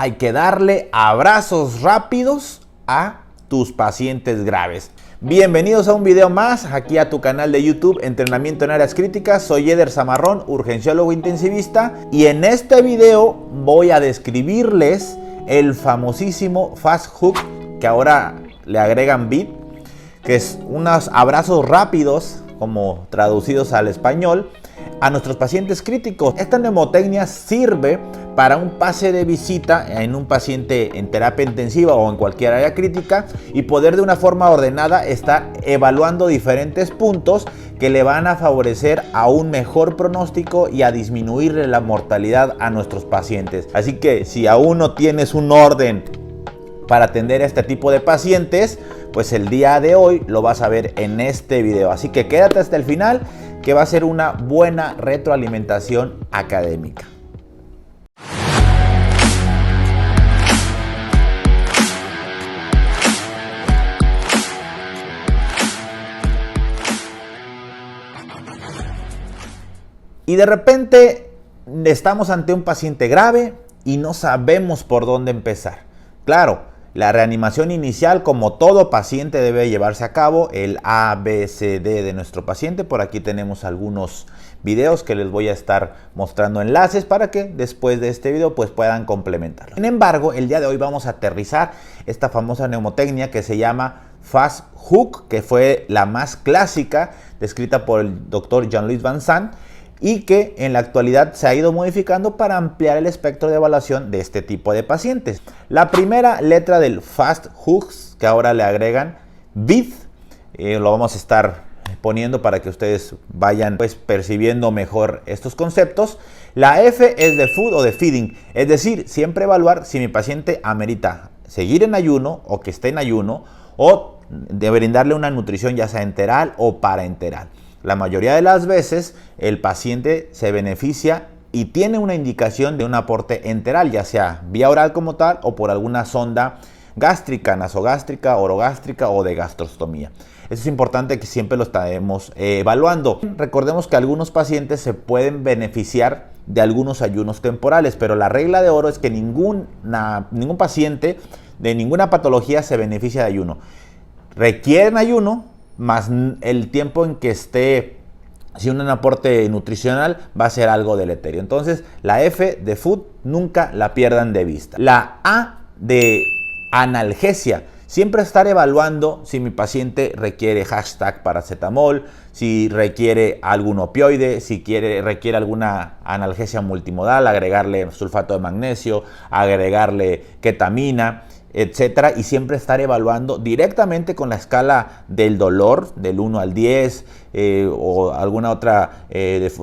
hay que darle abrazos rápidos a tus pacientes graves. Bienvenidos a un video más aquí a tu canal de YouTube Entrenamiento en Áreas Críticas. Soy Eder Zamarrón, urgenciólogo intensivista, y en este video voy a describirles el famosísimo Fast Hook, que ahora le agregan BID, que es unos abrazos rápidos, como traducidos al español, a nuestros pacientes críticos. Esta mnemotecnia sirve para un pase de visita en un paciente en terapia intensiva o en cualquier área crítica y poder de una forma ordenada estar evaluando diferentes puntos que le van a favorecer a un mejor pronóstico y a disminuirle la mortalidad a nuestros pacientes. Así que si aún no tienes un orden para atender a este tipo de pacientes, pues el día de hoy lo vas a ver en este video. Así que quédate hasta el final, que va a ser una buena retroalimentación académica. Y de repente estamos ante un paciente grave y no sabemos por dónde empezar. Claro, la reanimación inicial, como todo paciente, debe llevarse a cabo, el ABCD de nuestro paciente. Por aquí tenemos algunos videos que les voy a estar mostrando enlaces para que después de este video pues puedan complementarlo. Sin embargo, el día de hoy vamos a aterrizar esta famosa mnemotecnia que se llama Fast Hook, que fue la más clásica, descrita por el doctor Jean-Louis Van Sant, y que en la actualidad se ha ido modificando para ampliar el espectro de evaluación de este tipo de pacientes. La primera letra del Fast Hooks, que ahora le agregan BID, lo vamos a estar poniendo para que ustedes vayan pues percibiendo mejor estos conceptos. La F es de food o de feeding, es decir, siempre evaluar si mi paciente amerita seguir en ayuno o que esté en ayuno, o de brindarle una nutrición ya sea enteral o parenteral. La mayoría de las veces el paciente se beneficia y tiene una indicación de un aporte enteral, ya sea vía oral como tal o por alguna sonda gástrica, nasogástrica, orogástrica o de gastrostomía. Eso es importante que siempre lo estemos evaluando. Recordemos que algunos pacientes se pueden beneficiar de algunos ayunos temporales, pero la regla de oro es que ningún paciente de ninguna patología se beneficia de ayuno. Requieren ayuno, más el tiempo en que esté sin un aporte nutricional va a ser algo deleterio. Entonces, la F de food nunca la pierdan de vista. La A de analgesia. Siempre estar evaluando si mi paciente requiere hashtag paracetamol, si requiere algún opioide, si requiere alguna analgesia multimodal, agregarle sulfato de magnesio, agregarle ketamina, etcétera, y siempre estar evaluando directamente con la escala del dolor del 1 al 10 o alguna otra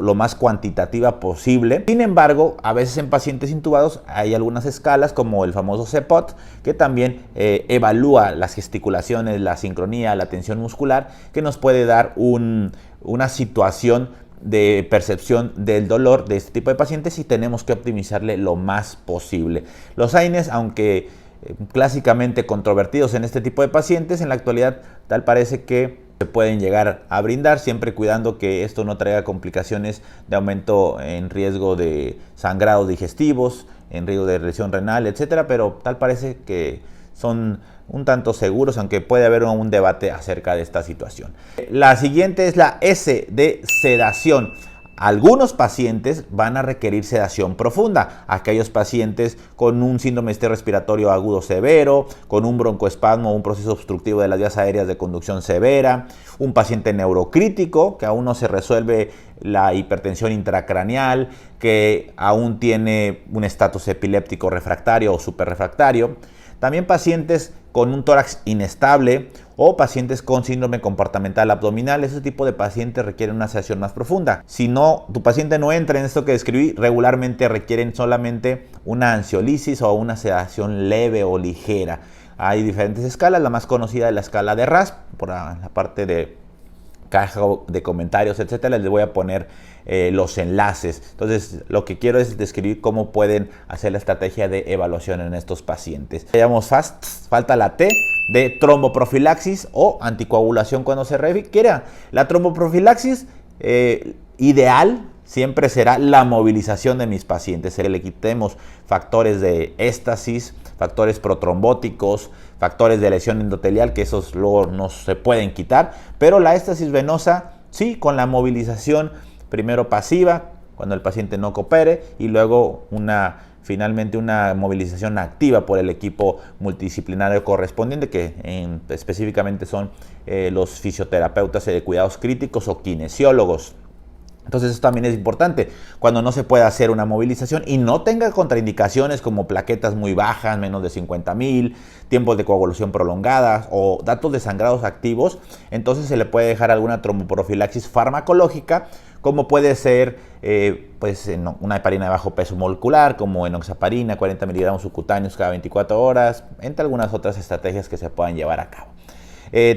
lo más cuantitativa posible. Sin embargo, a veces en pacientes intubados hay algunas escalas como el famoso CPOT, que también evalúa las gesticulaciones, la sincronía, la tensión muscular, que nos puede dar una situación de percepción del dolor de este tipo de pacientes, y tenemos que optimizarle lo más posible. Los AINES, aunque clásicamente controvertidos en este tipo de pacientes, en la actualidad tal parece que se pueden llegar a brindar, siempre cuidando que esto no traiga complicaciones de aumento en riesgo de sangrados digestivos, en riesgo de lesión renal, etcétera, pero tal parece que son un tanto seguros, aunque puede haber un debate acerca de esta situación. La siguiente es la S de sedación. Algunos pacientes van a requerir sedación profunda. Aquellos pacientes con un síndrome respiratorio agudo severo, con un broncoespasmo o un proceso obstructivo de las vías aéreas de conducción severa, un paciente neurocrítico que aún no se resuelve la hipertensión intracraneal, que aún tiene un estatus epiléptico refractario o superrefractario. También pacientes con un tórax inestable o pacientes con síndrome comportamental abdominal. Ese tipo de pacientes requieren una sedación más profunda. Si no, tu paciente no entra en esto que describí, regularmente requieren solamente una ansiolisis o una sedación leve o ligera. Hay diferentes escalas, la más conocida es la escala de RASP, por la parte de caja de comentarios, etcétera. Les voy a poner los enlaces. Entonces, lo que quiero es describir cómo pueden hacer la estrategia de evaluación en estos pacientes. Llamamos FAST, falta la T de tromboprofilaxis o anticoagulación cuando se requiera. La tromboprofilaxis ideal siempre será la movilización de mis pacientes. Que le quitemos factores de éstasis, factores protrombóticos, factores de lesión endotelial, que esos luego no se pueden quitar, pero la éstasis venosa sí, con la movilización primero pasiva, cuando el paciente no coopere, y luego finalmente una movilización activa por el equipo multidisciplinario correspondiente, que específicamente son los fisioterapeutas de cuidados críticos o kinesiólogos. Entonces eso también es importante cuando no se puede hacer una movilización y no tenga contraindicaciones como plaquetas muy bajas, menos de 50,000, tiempos de coagulación prolongadas o datos de sangrados activos. Entonces se le puede dejar alguna tromboprofilaxis farmacológica, como puede ser una heparina de bajo peso molecular, como enoxaparina, 40 miligramos subcutáneos cada 24 horas, entre algunas otras estrategias que se puedan llevar a cabo.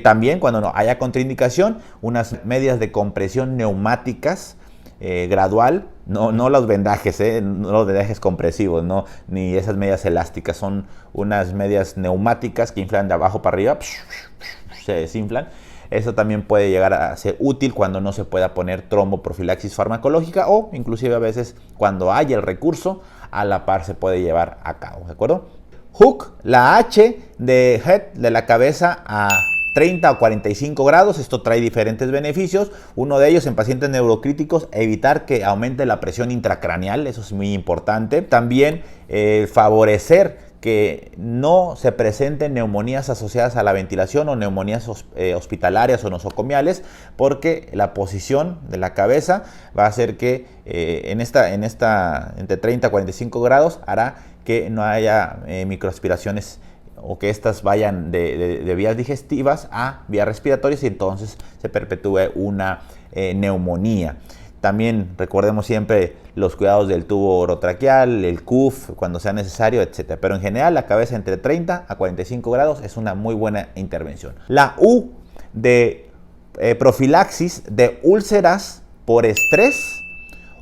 También cuando no haya contraindicación, unas medias de compresión neumáticas gradual, no los vendajes, no los vendajes compresivos, ni esas medias elásticas, son unas medias neumáticas que inflan de abajo para arriba, se desinflan. Eso también puede llegar a ser útil cuando no se pueda poner tromboprofilaxis farmacológica o inclusive a veces cuando haya el recurso, a la par se puede llevar a cabo, ¿de acuerdo? Hook, la H de head, de la cabeza a 30 o 45 grados, esto trae diferentes beneficios. Uno de ellos en pacientes neurocríticos, evitar que aumente la presión intracraneal, eso es muy importante. También favorecer que no se presenten neumonías asociadas a la ventilación o neumonías hospitalarias o nosocomiales, porque la posición de la cabeza va a hacer que entre 30 y 45 grados hará que no haya microaspiraciones o que estas vayan de vías digestivas a vías respiratorias y entonces se perpetúe una neumonía. También recordemos siempre los cuidados del tubo orotraqueal, el CUF cuando sea necesario, etc. Pero en general la cabeza entre 30 a 45 grados es una muy buena intervención. La U de profilaxis de úlceras por estrés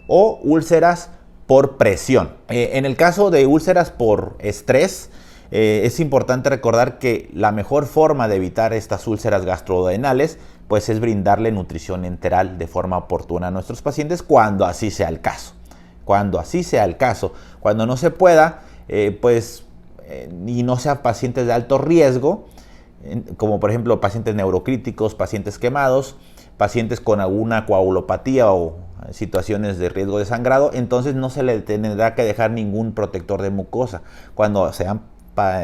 o úlceras por presión. En el caso de úlceras por estrés, es importante recordar que la mejor forma de evitar estas úlceras gastroduodenales pues es brindarle nutrición enteral de forma oportuna a nuestros pacientes cuando así sea el caso. Cuando no se pueda, y no sean pacientes de alto riesgo, como por ejemplo pacientes neurocríticos, pacientes quemados, pacientes con alguna coagulopatía o situaciones de riesgo de sangrado, entonces no se le tendrá que dejar ningún protector de mucosa. Cuando sean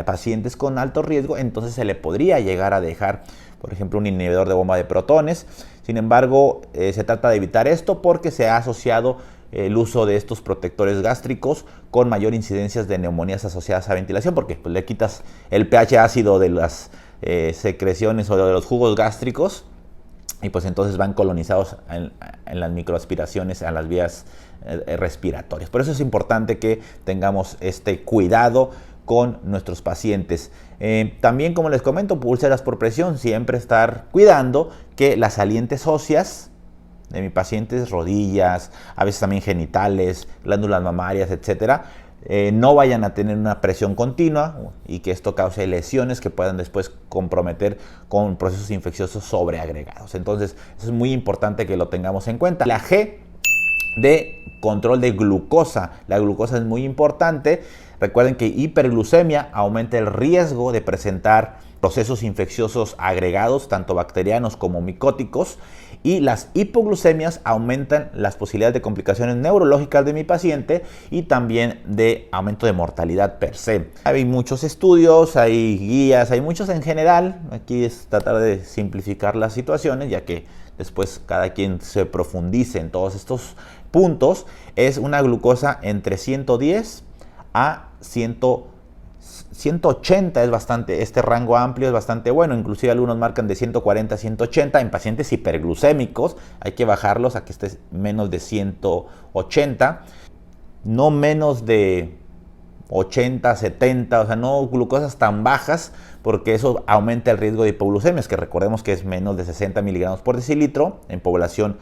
pacientes con alto riesgo, entonces se le podría llegar a dejar, por ejemplo, un inhibidor de bomba de protones. Sin embargo, se trata de evitar esto porque se ha asociado el uso de estos protectores gástricos con mayor incidencias de neumonías asociadas a ventilación, porque pues, le quitas el pH ácido de las secreciones o de los jugos gástricos y pues entonces van colonizados en las microaspiraciones a las vías respiratorias. Por eso es importante que tengamos este cuidado con nuestros pacientes. También, como les comento, úlceras por presión, siempre estar cuidando que las salientes óseas de mis pacientes, rodillas, a veces también genitales, glándulas mamarias, etcétera, no vayan a tener una presión continua y que esto cause lesiones que puedan después comprometer con procesos infecciosos sobreagregados. Entonces, eso es muy importante que lo tengamos en cuenta. La G de control de glucosa. La glucosa es muy importante. Recuerden que hiperglucemia aumenta el riesgo de presentar procesos infecciosos agregados, tanto bacterianos como micóticos, y las hipoglucemias aumentan las posibilidades de complicaciones neurológicas de mi paciente y también de aumento de mortalidad per se. Hay muchos estudios, hay guías, hay muchos en general. Aquí es tratar de simplificar las situaciones, ya que después cada quien se profundice en todos estos puntos. Es una glucosa entre 110 a 180 es bastante, este rango amplio es bastante bueno, inclusive algunos marcan de 140 a 180 en pacientes hiperglucémicos, hay que bajarlos a que esté menos de 180, no menos de 80, 70, o sea, no glucosas tan bajas, porque eso aumenta el riesgo de hipoglucemias, que recordemos que es menos de 60 miligramos por decilitro en población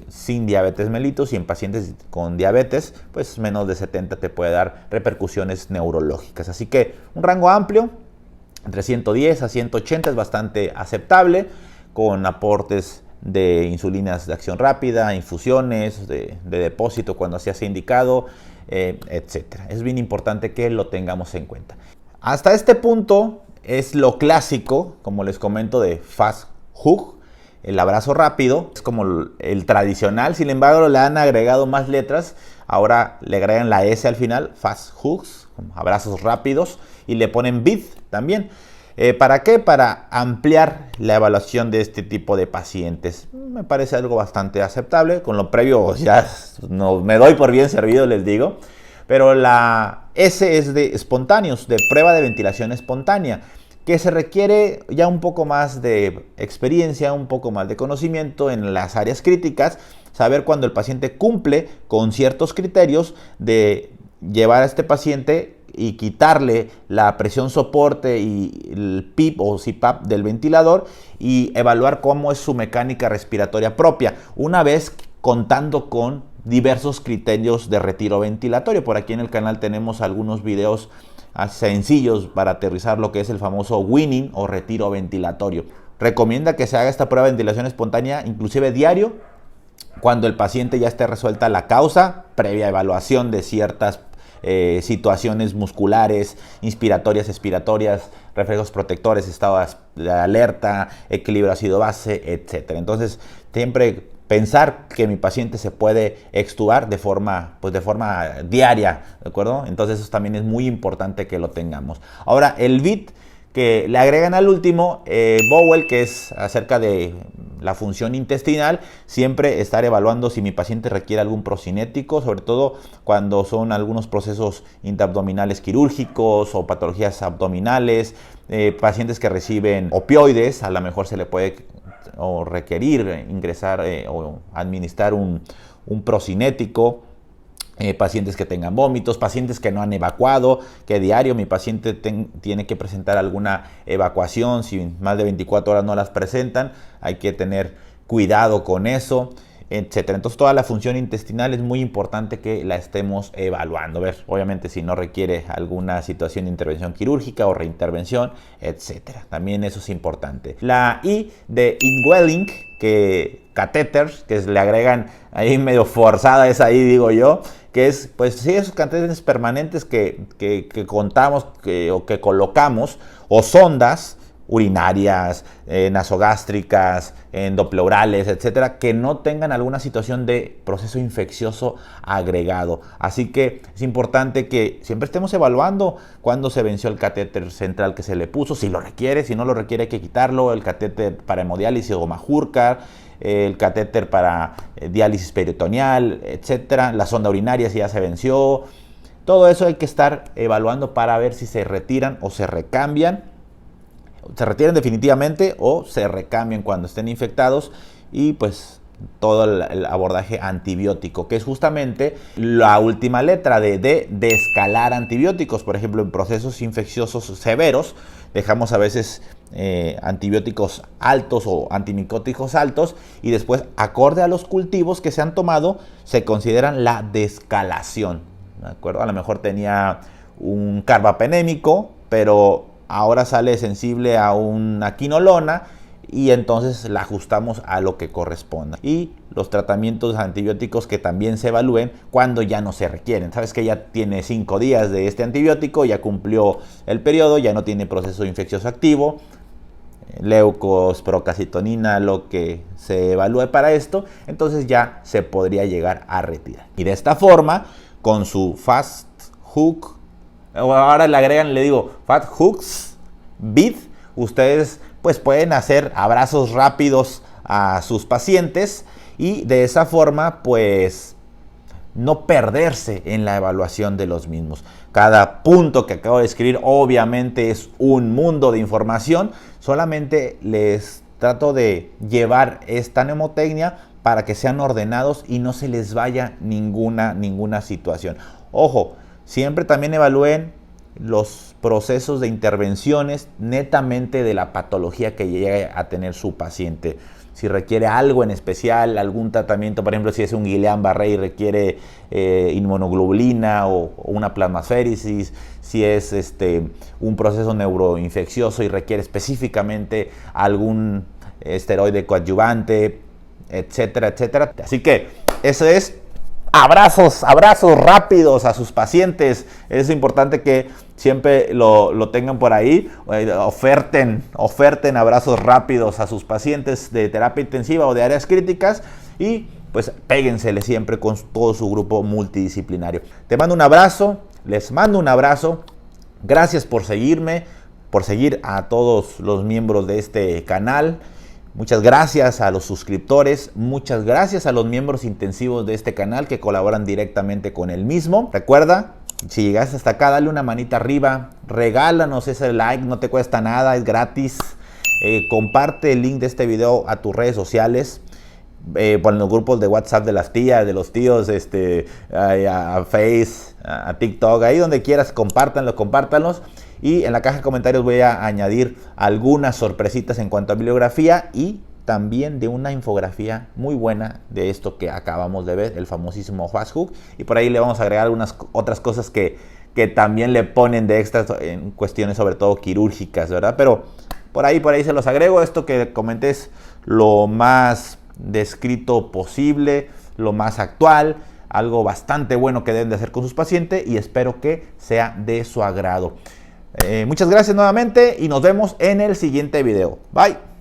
sin diabetes mellitus, y en pacientes con diabetes, pues menos de 70 te puede dar repercusiones neurológicas. Así que un rango amplio, entre 110 a 180 es bastante aceptable, con aportes de insulinas de acción rápida, infusiones de depósito cuando así sea indicado, etc. Es bien importante que lo tengamos en cuenta. Hasta este punto es lo clásico, como les comento, de Fast Hug, el abrazo rápido. Es como el tradicional, sin embargo le han agregado más letras. Ahora le agregan la S al final, Fast Hugs, abrazos rápidos, y le ponen BID también. ¿Para qué? Para ampliar la evaluación de este tipo de pacientes. Me parece algo bastante aceptable. Con lo previo ya no, me doy por bien servido, les digo. Pero la S es de espontáneos, de prueba de ventilación espontánea, que se requiere ya un poco más de experiencia, un poco más de conocimiento en las áreas críticas, saber cuando el paciente cumple con ciertos criterios de llevar a este paciente y quitarle la presión soporte y el PIP o CPAP del ventilador y evaluar cómo es su mecánica respiratoria propia, una vez contando con diversos criterios de retiro ventilatorio. Por aquí en el canal tenemos algunos videos sencillos para aterrizar lo que es el famoso weaning o retiro ventilatorio. Recomienda que se haga esta prueba de ventilación espontánea inclusive diario, cuando el paciente ya esté resuelta la causa, previa evaluación de ciertas situaciones musculares, inspiratorias, expiratorias, reflejos protectores, estado de alerta, equilibrio ácido-base, etc. Entonces, siempre pensar que mi paciente se puede extubar de forma diaria, ¿de acuerdo? Entonces, eso también es muy importante que lo tengamos. Ahora, el BID que le agregan al último, Bowell, que es acerca de la función intestinal, siempre estar evaluando si mi paciente requiere algún procinético, sobre todo cuando son algunos procesos intraabdominales quirúrgicos o patologías abdominales, pacientes que reciben opioides, a lo mejor se le puede o requerir ingresar o administrar un procinético. Pacientes que tengan vómitos, pacientes que no han evacuado, que diario mi paciente tiene que presentar alguna evacuación, si más de 24 horas no las presentan, hay que tener cuidado con eso, etc. Entonces toda la función intestinal es muy importante que la estemos evaluando. A ver, obviamente si no requiere alguna situación de intervención quirúrgica o reintervención, etc. También eso es importante. La I de indwelling, que catéteres, que le agregan ahí medio forzada, es ahí digo yo, que es, pues sí, esos catéteres permanentes que contamos o que colocamos, o sondas urinarias, nasogástricas, endopleurales, etcétera, que no tengan alguna situación de proceso infeccioso agregado. Así que es importante que siempre estemos evaluando cuándo se venció el catéter central que se le puso, si lo requiere, si no lo requiere hay que quitarlo, el catéter para hemodiálisis o Majurcar, el catéter para diálisis peritoneal, etcétera, la sonda urinaria si ya se venció. Todo eso hay que estar evaluando para ver si se retiran o se recambian. Se retiran definitivamente o se recambian cuando estén infectados, y pues todo el abordaje antibiótico, que es justamente la última letra de escalar antibióticos. Por ejemplo, en procesos infecciosos severos dejamos a veces antibióticos altos o antimicóticos altos, y después, acorde a los cultivos que se han tomado, se consideran la descalación, ¿de acuerdo? A lo mejor tenía un carbapenémico, pero ahora sale sensible a una quinolona, y entonces la ajustamos a lo que corresponda. Y los tratamientos antibióticos que también se evalúen cuando ya no se requieren. Sabes que ya tiene 5 días de este antibiótico, ya cumplió el periodo, ya no tiene proceso infeccioso activo, leucos, procalcitonina, lo que se evalúe para esto, entonces ya se podría llegar a retirar. Y de esta forma, con su Fast Hug, ahora le agregan, le digo, Fast Hugs, BID, ustedes pues pueden hacer abrazos rápidos a sus pacientes y de esa forma pues no perderse en la evaluación de los mismos. Cada punto que acabo de escribir obviamente es un mundo de información, solamente les trato de llevar esta mnemotecnia para que sean ordenados y no se les vaya ninguna situación. Ojo, siempre también evalúen los procesos de intervenciones netamente de la patología que llegue a tener su paciente. Si requiere algo en especial, algún tratamiento, por ejemplo, si es un Guillain-Barré y requiere inmunoglobulina o una plasmaféresis, si es un proceso neuroinfeccioso y requiere específicamente algún esteroide coadyuvante, etcétera, etcétera. Así que eso es. Abrazos rápidos a sus pacientes. Es importante que siempre lo tengan por ahí. Oferten abrazos rápidos a sus pacientes de terapia intensiva o de áreas críticas y pues péguensele siempre con todo su grupo multidisciplinario. Te mando un abrazo, les mando un abrazo. Gracias por seguirme, por seguir a todos los miembros de este canal. Muchas gracias a los suscriptores, muchas gracias a los miembros intensivos de este canal que colaboran directamente con el mismo. Recuerda, si llegaste hasta acá, dale una manita arriba, regálanos ese like, no te cuesta nada, es gratis. Comparte el link de este video a tus redes sociales, por los grupos de WhatsApp de las tías, de los tíos, a Face, a TikTok, ahí donde quieras, compártanlos. Y en la caja de comentarios voy a añadir algunas sorpresitas en cuanto a bibliografía y también de una infografía muy buena de esto que acabamos de ver, el famosísimo Fasthook. Y por ahí le vamos a agregar algunas otras cosas que también le ponen de extras en cuestiones sobre todo quirúrgicas, ¿verdad? Pero por ahí se los agrego. Esto que comenté es lo más descrito posible, lo más actual, algo bastante bueno que deben de hacer con sus pacientes y espero que sea de su agrado. Muchas gracias nuevamente y nos vemos en el siguiente video. Bye.